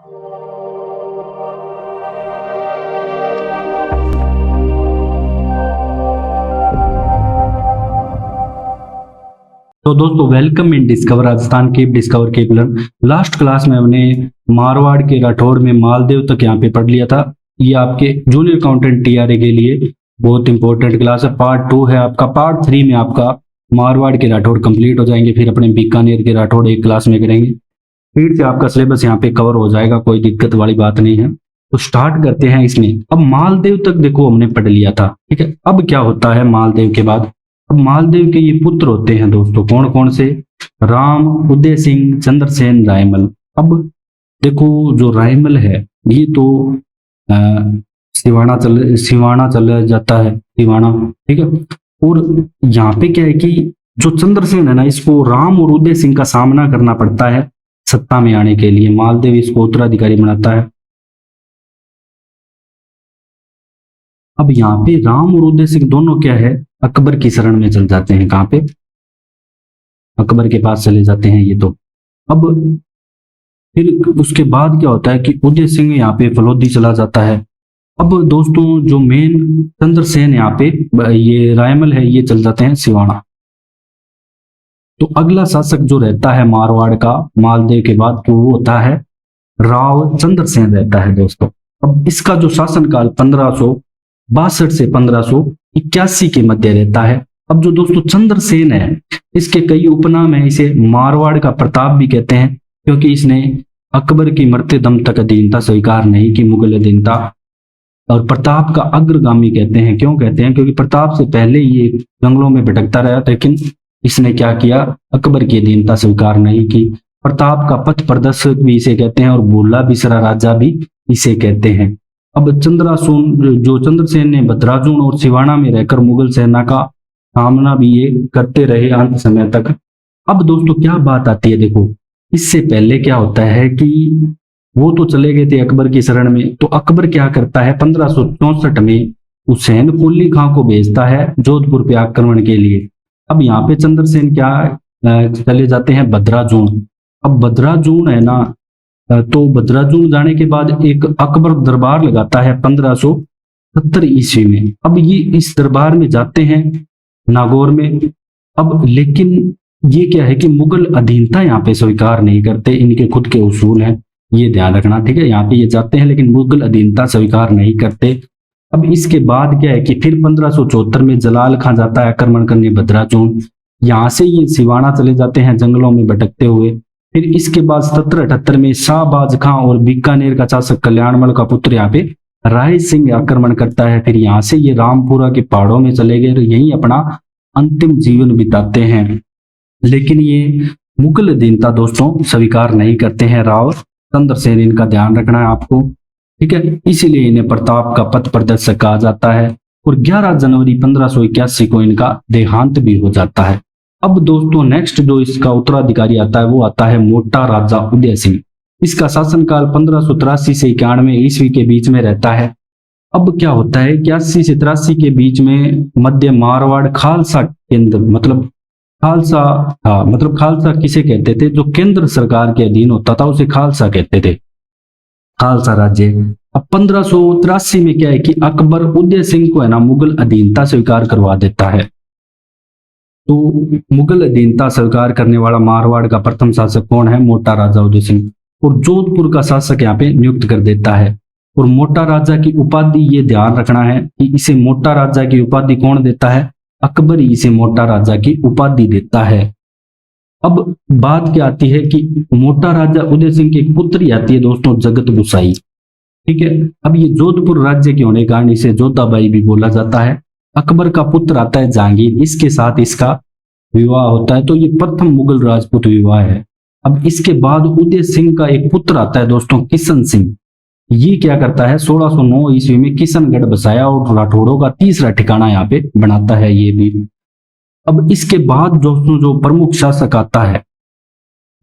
तो दोस्तों welcome in discover Rajasthan keep discover keep learn. Last class में हमने मारवाड़ के राठौड़ में मालदेव तक यहाँ पे पढ़ लिया था। ये आपके जूनियर अकाउंटेंट टीआरए के लिए बहुत इंपॉर्टेंट क्लास है। पार्ट 2 है आपका। पार्ट 3 में आपका मारवाड़ के राठौड़ कंप्लीट हो जाएंगे, फिर अपने बीकानेर के राठौड़ एक क्लास में करेंगे। फिर से आपका सिलेबस यहाँ पे कवर हो जाएगा, कोई दिक्कत वाली बात नहीं है। तो स्टार्ट करते हैं इसमें। अब मालदेव तक देखो हमने पढ़ लिया था, ठीक है। अब क्या होता है मालदेव के बाद? अब मालदेव के ये पुत्र होते हैं दोस्तों, कौन कौन से? राम, उदय सिंह, चंद्रसेन, रायमल। अब देखो जो रायमल है ये तो सिवाना चल जाता है, सिवाना, ठीक है। और यहाँ पे क्या है कि जो चंद्रसेन है ना, इसको राम और उदय सिंह का सामना करना पड़ता है सत्ता में आने के लिए। मालदेव इसको उत्तराधिकारी बनाता है। अब यहाँ पे राम और उदय सिंह दोनों क्या है, अकबर की शरण में चल जाते हैं। कहाँ पे? अकबर के पास चले जाते हैं ये तो। अब फिर उसके बाद क्या होता है कि उदय सिंह यहाँ पे फलोदी चला जाता है। अब दोस्तों जो मेन चंद्रसेन यहाँ पे, ये रायमल है, ये चल जाते हैं सिवाना। तो अगला शासक जो रहता है मारवाड़ का मालदेव के बाद, तो वो होता है राव चंद्रसेन रहता है दोस्तों। अब इसका जो शासनकाल 1562 से 1581 के मध्य रहता है। अब जो दोस्तों चंद्रसेन है, इसके कई उपनाम है। इसे मारवाड़ का प्रताप भी कहते हैं, क्योंकि इसने अकबर की मरते दम तक अधीनता स्वीकार नहीं की, मुगल अधीनता। और प्रताप का अग्रगामी कहते हैं। क्यों कहते हैं? क्योंकि प्रताप से पहले ये जंगलों में भटकता रहा, लेकिन इसने क्या किया, अकबर की अधीनता स्वीकार नहीं की। प्रताप का पथ प्रदर्शक भी इसे कहते हैं, और भोला बिसरा राजा भी इसे कहते हैं। अब चंद्रसेन ने भद्राजुन और सिवाना में रहकर मुगल सेना का सामना भी ये करते रहे अंत समय तक। अब दोस्तों क्या बात आती है, देखो इससे पहले क्या होता है कि वो तो चले गए थे अकबर की शरण में। तो अकबर क्या करता है, 1564 में हुसैन कुली खां को भेजता है जोधपुर पे आक्रमण के लिए। अब यहाँ पे चंद्रसेन क्या चले जाते हैं भद्राजुन। अब भद्राजुन है ना, तो भद्राजुन जाने के बाद एक अकबर दरबार लगाता है 1570 ईस्वी में। अब ये इस दरबार में जाते हैं नागौर में। अब लेकिन ये क्या है कि मुगल अधीनता यहाँ पे स्वीकार नहीं करते, इनके खुद के उसूल हैं, ये ध्यान रखना, ठीक है। यहाँ पे ये जाते हैं लेकिन मुगल अधीनता स्वीकार नहीं करते। अब इसके बाद क्या है कि फिर 1574 में जलाल खां जाता है आक्रमण करने भद्राजुन। यहाँ से ये सिवाना चले जाते हैं जंगलों में भटकते हुए। फिर इसके बाद 1778 में शाहबाज खां और बीकानेर का शासक कल्याणमल का पुत्र यहाँ पे राय सिंह आक्रमण करता है। फिर यहाँ से ये रामपुरा के पहाड़ों में चले गए और यहीं अपना अंतिम जीवन बिताते हैं। लेकिन ये मुगल अधीनता दोस्तों स्वीकार नहीं करते हैं राव चंद्रसेन, इनका ध्यान रखना है आपको, ठीक है। इसीलिए इन्हें प्रताप का पथ प्रदर्शक कहा जाता है। और 11 जनवरी 1581 को इनका देहांत भी हो जाता है। अब दोस्तों नेक्स्ट जो इसका उत्तराधिकारी आता है वो आता है मोटा राजा उदय सिंह। इसका शासनकाल 1583 से 91 ईस्वी के बीच में रहता है। अब क्या होता है, 81 से 83 के बीच में मध्य मारवाड़ खालसा केंद्र, मतलब खालसा था। मतलब खालसा किसे कहते थे? जो केंद्र सरकार के अधीन होता था उसे खालसा कहते थे, खालसा राज्य। अब 1583 में क्या है कि अकबर उदय सिंह को है ना मुगल अधीनता स्वीकार करवा देता है। तो मुगल अधीनता स्वीकार करने वाला मारवाड़ का प्रथम शासक कौन है? मोटा राजा उदय सिंह। और जोधपुर का शासक यहाँ पे नियुक्त कर देता है। और मोटा राजा की उपाधि, ये ध्यान रखना है कि इसे मोटा राजा की उपाधि कौन देता है? अकबर ही इसे मोटा राजा की उपाधि देता है। अब बात क्या आती है कि मोटा राजा उदय सिंह की एक पुत्री आती है दोस्तों, जगत गुसाई, ठीक है। अब ये जोधपुर राज्य के होने के कारण इसे जोधाबाई भी बोला जाता है। अकबर का पुत्र आता है जहांगीर, इसके साथ इसका विवाह होता है। तो ये प्रथम मुगल राजपूत विवाह है। अब इसके बाद उदय सिंह का एक पुत्र आता है दोस्तों, किशन सिंह। ये क्या करता है, 1609 ईस्वी में किशनगढ़ बसाया और राठौड़ों का तीसरा ठिकाना यहाँ पे बनाता है ये भी। अब इसके बाद दोस्तों जो प्रमुख शासक आता है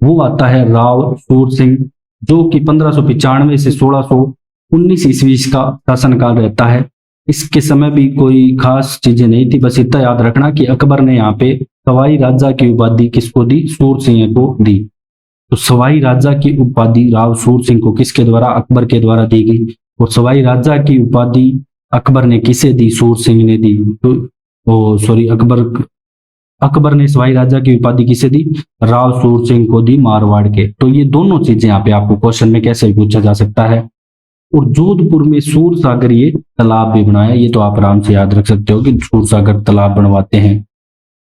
वो आता है राव सूर सिंह, जो कि 1595 से 1619 ईस्वी का शासनकाल रहता है। इसके समय भी कोई खास चीजें नहीं थी, बस इतना याद रखना कि अकबर ने यहाँ पे सवाई राजा की उपाधि किसको दी? सूर सिंह को दी। तो सवाई राजा की उपाधि राव सूर सिंह को किसके द्वारा, अकबर के द्वारा दी गई। और सवाई राजा की उपाधि अकबर ने किसे दी, सूर सिंह ने दी। तो सॉरी, अकबर ने सवाई राजा की उपाधि किसे दी, राव सूर सिंह को दी, मारवाड़ के। तो ये दोनों चीजें यहाँ पे आपको क्वेश्चन में कैसे पूछा जा सकता है। और जोधपुर में सूर सागर ये तालाब भी बनाया, ये तो आप आराम से याद रख सकते हो कि सूर सागर तालाब बनवाते हैं,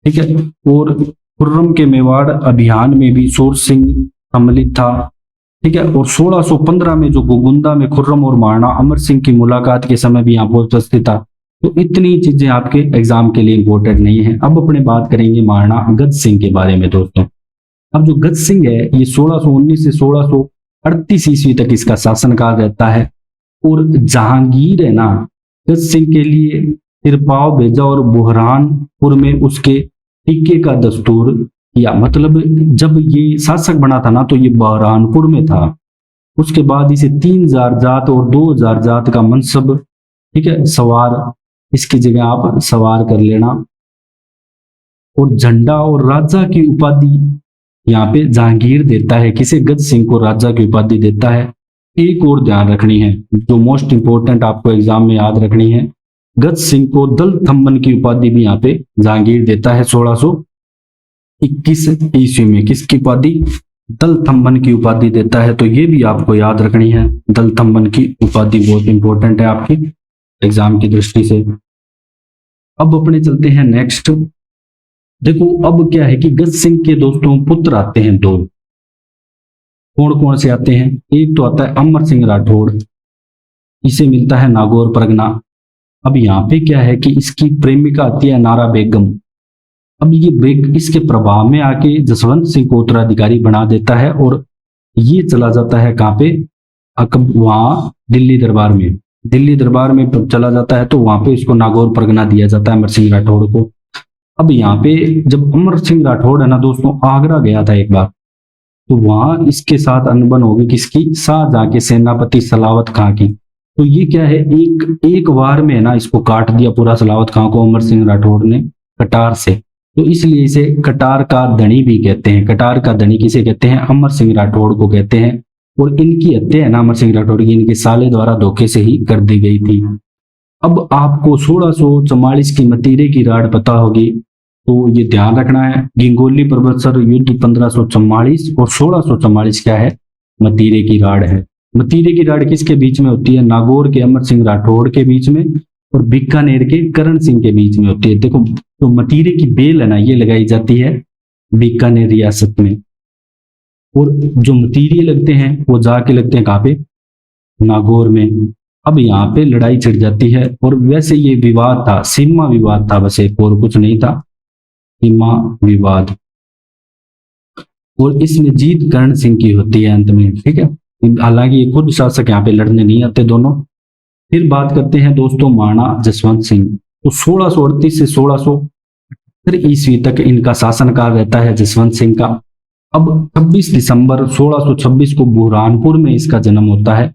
ठीक है। और खुर्रम के मेवाड़ अभियान में भी सूर सिंह सम्मिलित था, ठीक है। और 1615 में जो गोगुंदा में खुर्रम और महाराणा अमर सिंह की मुलाकात के समय भी यहाँ पर उपस्थित था। तो इतनी चीजें आपके एग्जाम के लिए इंपॉर्टेंट नहीं है। अब अपने बात करेंगे महाराणा गज सिंह के बारे में दोस्तों। अब जो गज सिंह है ये 1619 से 1638 ईस्वी तक इसका शासनकाल रहता है। और जहांगीर है ना, गज सिंह के लिए तिरपाव भेजा और बुरहानपुर में उसके टीके का दस्तूर किया। मतलब जब ये शासक बना था ना तो ये बुरहानपुर में था। उसके बाद इसे 3000 जात और 2000 जात का मनसब, ठीक है, सवार, इसकी जगह आप सवार कर लेना। और झंडा और राजा की उपाधि यहाँ पे जहांगीर देता है, किसे, गज सिंह को राजा की उपाधि देता है। एक और ध्यान रखनी है जो मोस्ट इंपोर्टेंट आपको एग्जाम में याद रखनी है, गज सिंह को दल थम्बन की उपाधि भी यहाँ पे जहांगीर देता है 1621 ईस्वी में। किसकी उपाधि, दल थम्बन की उपाधि देता है। तो ये भी आपको याद रखनी है, दल थम्बन की उपाधि बहुत इंपॉर्टेंट है आपकी एग्जाम की दृष्टि से। अब अपने चलते हैं नेक्स्ट। देखो अब क्या है कि गज सिंह के दोस्तों पुत्र आते हैं दो। कौन कौन से आते हैं, एक तो आता है अमर सिंह राठौड़, इसे मिलता है नागौर परगना। अब यहाँ पे क्या है कि इसकी प्रेमिका आती है नारा बेगम। अब ये इसके प्रभाव में आके जसवंत सिंह को उत्तराधिकारी बना देता है और ये चला जाता है कहाँ पे, वहां दिल्ली दरबार में। दिल्ली दरबार में चला जाता है तो वहां पे इसको नागौर परगना दिया जाता है अमर सिंह राठौड़ को। अब यहाँ पे जब अमर सिंह राठौड़ है ना दोस्तों आगरा गया था एक बार, तो वहां इसके साथ अनबन होगी किसकी, शाहजहां के सेनापति सलावत खां की। तो ये क्या है, एक वार में है ना इसको काट दिया पूरा सलावत खां को अमर सिंह राठौड़ ने कटार से। तो इसलिए इसे कटार का धनी भी कहते हैं। कटार का धनी किसे कहते हैं, अमर सिंह राठौड़ को कहते हैं। और इनकी हत्या है ना अमर सिंह राठौड़ की इनके साले द्वारा धोखे से ही कर दी गई थी। अब आपको 1644 की मतीरे की राड़ पता होगी, तो ये ध्यान रखना है। गिंगोली पर्वतसर युद्ध 1544 और 1644 क्या है, मतीरे की राड़ है। मतीरे की राड़ किसके बीच में होती है, नागौर के अमर सिंह राठौड़ के बीच में और बीकानेर के करण सिंह के बीच में होती है। देखो तो मतीरे की बेल है ना ये लगाई जाती है बीकानेर रियासत में, और जो मतीरे लगते हैं वो जाके लगते हैं कहाँ पे, नागौर में। अब यहाँ पे लड़ाई छिड़ जाती है और वैसे ये विवाद था, सीमा विवाद था, बस एक और कुछ नहीं था, सीमा विवाद। और इसमें जीत करण सिंह की होती है अंत में, ठीक है। हालांकि ये खुद शासक यहाँ पे लड़ने नहीं आते दोनों। फिर बात करते हैं दोस्तों महाराणा जसवंत सिंह। तो 1638 से 1678 ईस्वी तक इनका शासनकाल रहता है जसवंत सिंह का। अब 26 दिसंबर 1626 को बुरहानपुर में इसका जन्म होता है,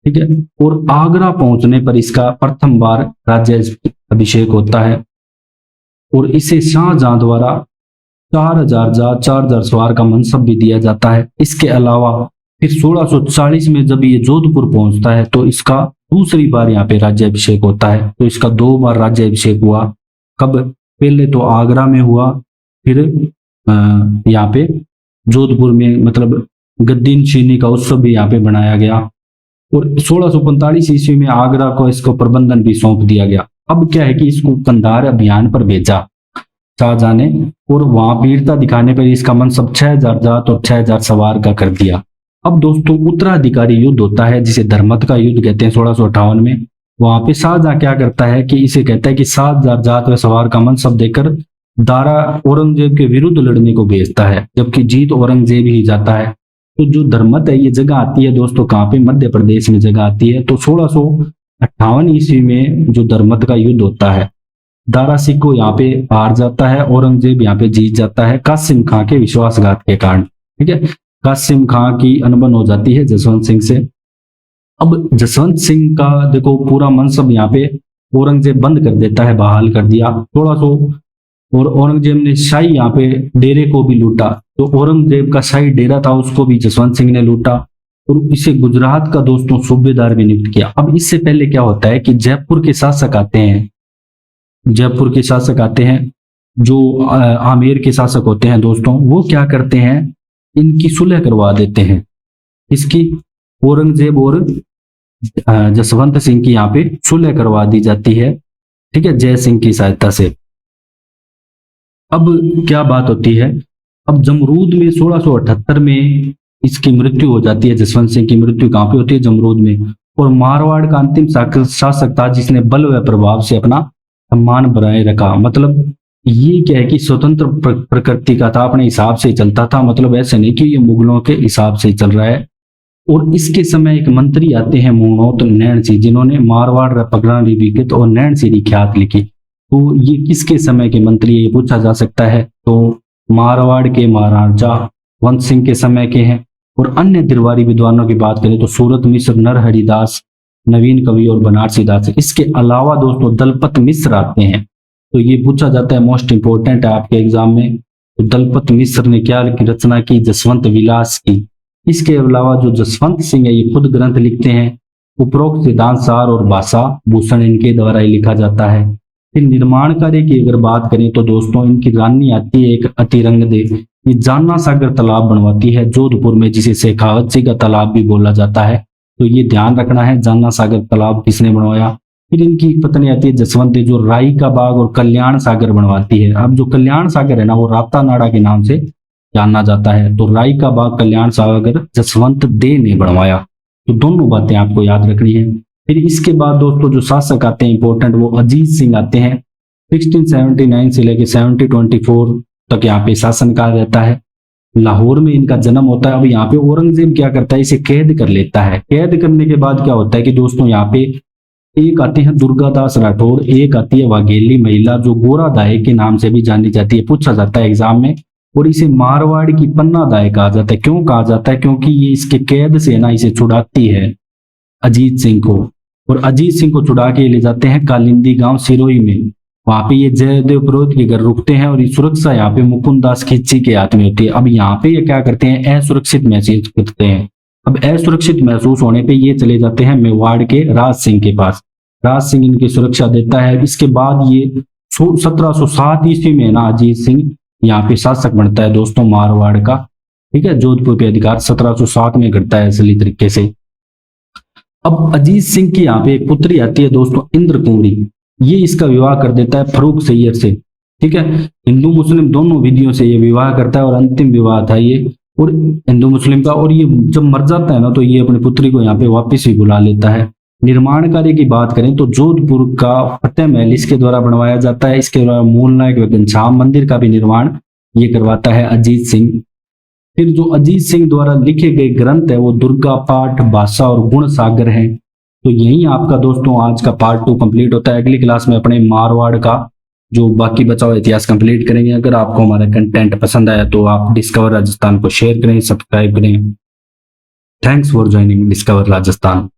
ठीक है। और आगरा पहुंचने पर इसका प्रथम बार राज्य अभिषेक होता है और इसे शाहजहां द्वारा 4000 सवार का मनसब भी दिया जाता है। इसके अलावा फिर 1640 में जब ये जोधपुर पहुंचता है तो इसका दूसरी बार यहाँ पे राज्य अभिषेक होता है। तो इसका 2 बार राज्य अभिषेक हुआ। कब, पहले तो आगरा में हुआ, फिर यहाँ पे जोधपुर में, मतलब गद्दीनशीनी का उत्सव भी यहाँ पे बनाया गया। और 1645 ईस्वी में आगरा को इसको प्रबंधन भी सौंप दिया गया। अब क्या है कि इसको कंधार अभियान पर भेजा शाहजहां ने और वहां वीरता दिखाने पर इसका मनसब 6000 जात और 6000 सवार का कर दिया। अब दोस्तों उत्तराधिकारी युद्ध होता है जिसे धर्मत का युद्ध कहते हैं 1658 में। वहां पे शाहजहां क्या करता है कि इसे कहता है कि 7000 जात व सवार का मनसब देकर दारा औरंगजेब के विरुद्ध लड़ने को भेजता है, जबकि जीत औरंगजेब ही जाता है। तो जो धर्मत है ये जगह आती है दोस्तों कहाँ पे, मध्य प्रदेश में जगह आती है। तो 1658 ईस्वी में जो धर्मत का युद्ध होता है, दारा सिंह यहाँ पे हार जाता है, औरंगजेब यहाँ पे जीत जाता है कासिम खां के विश्वासघात के कारण, ठीक है। कासिम खां की अनबन हो जाती है जसवंत सिंह से। अब जसवंत सिंह का देखो पूरा मनसब यहाँ पे औरंगजेब बंद कर देता है, बहाल कर दिया। और औरंगजेब ने शाही यहाँ पे डेरे को भी लूटा। तो औरंगजेब का शाही डेरा था उसको भी जसवंत सिंह ने लूटा और इसे गुजरात का दोस्तों सूबेदार भी नियुक्त किया। अब इससे पहले क्या होता है कि जयपुर के शासक आते हैं, जयपुर के शासक आते हैं, जो आमेर के शासक होते हैं दोस्तों, वो क्या करते हैं, इनकी सुलह करवा देते हैं। इसकी औरंगजेब और जसवंत सिंह की यहाँ पे सुलह करवा दी जाती है, ठीक है, जय सिंह की सहायता से। अब क्या बात होती है, अब जमरूद में 1678 में इसकी मृत्यु हो जाती है। जसवंत सिंह की मृत्यु कहाँ पे होती है, जमरूद में। और मारवाड़ का अंतिम शासक था जिसने बल व प्रभाव से अपना सम्मान बनाए रखा। मतलब ये क्या है कि स्वतंत्र प्रकृति का था, अपने हिसाब से चलता था, मतलब ऐसे नहीं कि ये मुगलों के हिसाब से चल रहा है। और इसके समय एक मंत्री आते हैं मुणोत नैणसी, जिन्होंने मारवाड़ पगड़ानी विकृत और नैणसी ख्यात लिखी। तो ये किसके समय के मंत्री ये पूछा जा सकता है, तो मारवाड़ के महाराजा वंश सिंह के समय के हैं। और अन्य दरबारी विद्वानों की बात करें तो सूरत मिश्र, नरहरिदास, नवीन कवि और बनारसी दास। इसके अलावा दोस्तों दलपत मिश्र आते हैं, तो ये पूछा जाता है, मोस्ट इंपोर्टेंट है आपके एग्जाम में। तो दलपत मिश्र ने क्या रचना की, जसवंत विलास की। इसके अलावा जो जसवंत सिंह है ये खुद ग्रंथ लिखते हैं। उपरोक्त सिद्धांत सार और भाषा भूषण इनके द्वारा ही लिखा जाता है। फिर निर्माण कार्य की अगर बात करें तो दोस्तों इनकी रानी आती है एक अतिरंग देव, ये जान्ना सागर तालाब बनवाती है जोधपुर में, जिसे शेखावत जी का तालाब भी बोला जाता है। तो ये ध्यान रखना है, जान्ना सागर तालाब किसने बनवाया। फिर इनकी पत्नी आती है जसवंत, जो राई का बाग और कल्याण सागर बनवाती है। अब जो कल्याण सागर है ना वो रातानाड़ा के नाम से जाना जाता है। तो राई का बाग, कल्याण सागर जसवंत दे ने बनवाया। तो दोनों बातें आपको याद रखनी है। फिर इसके बाद दोस्तों जो शासक आते हैं इंपॉर्टेंट, वो अजीत सिंह आते हैं। 1679 से लेकर 1724 तक यहाँ पे शासनकाल रहता है। लाहौर में इनका जन्म होता है। अब यहाँ पे औरंगजेब क्या करता है, इसे कैद कर लेता है। कैद करने के बाद क्या होता है कि दोस्तों यहाँ पे एक आते हैं दुर्गादास राठौर, एक आती है वाघेली महिला जो गोरा दाए के नाम से भी जानी जाती है, पूछा जाता है एग्जाम में। और इसे मारवाड़ की पन्ना दाए कहा जाता है। क्यों कहा जाता है, क्योंकि ये इसके कैद से ना इसे छुड़ाती है अजीत सिंह को। और अजीत सिंह को छुड़ा के ले जाते हैं कालिंदी गांव सिरोही में। वहां पे ये जयदेव पुरोहित के घर रुकते हैं और ये सुरक्षा यहाँ पे मुकुंदास खिच्ची के हाथ में होती है। अब यहाँ पे ये क्या करते हैं, असुरक्षित महसूस करते हैं। अब असुरक्षित महसूस होने पे ये चले जाते हैं मेवाड़ के राज सिंह के पास। राज सिंह इनकी सुरक्षा देता है। इसके बाद ये 1707 ईस्वी में ना अजीत सिंह यहाँ पे शासक बनता है दोस्तों मारवाड़ का, ठीक है। जोधपुर पे अधिकार 1707 में घटता है असली तरीके से। अब अजीत सिंह की यहाँ पे एक पुत्री आती है दोस्तों इंद्र कुंवरी, ये इसका विवाह कर देता है फरूख सैयद से, ठीक है। हिंदू मुस्लिम दोनों विधियों से ये विवाह करता है और अंतिम विवाह था ये और हिंदू मुस्लिम का। और ये जब मर जाता है ना तो ये अपनी पुत्री को यहाँ पे वापिस भी बुला लेता है। निर्माण कार्य की बात करें तो जोधपुर का फतेह महल इसके द्वारा बनवाया जाता है। इसके द्वारा मूल नायक घनश्याम मंदिर का भी निर्माण ये करवाता है अजीत सिंह। फिर जो अजीत सिंह द्वारा लिखे गए ग्रंथ है वो दुर्गा पाठ, भाषा और गुण सागर हैं। तो यही आपका दोस्तों आज का पार्ट 2 कंप्लीट होता है। अगली क्लास में अपने मारवाड़ का जो बाकी बचा हुआ इतिहास कंप्लीट करेंगे। अगर आपको हमारा कंटेंट पसंद आया तो आप डिस्कवर राजस्थान को शेयर करें, सब्सक्राइब करें। Thanks for joining discover Rajasthan.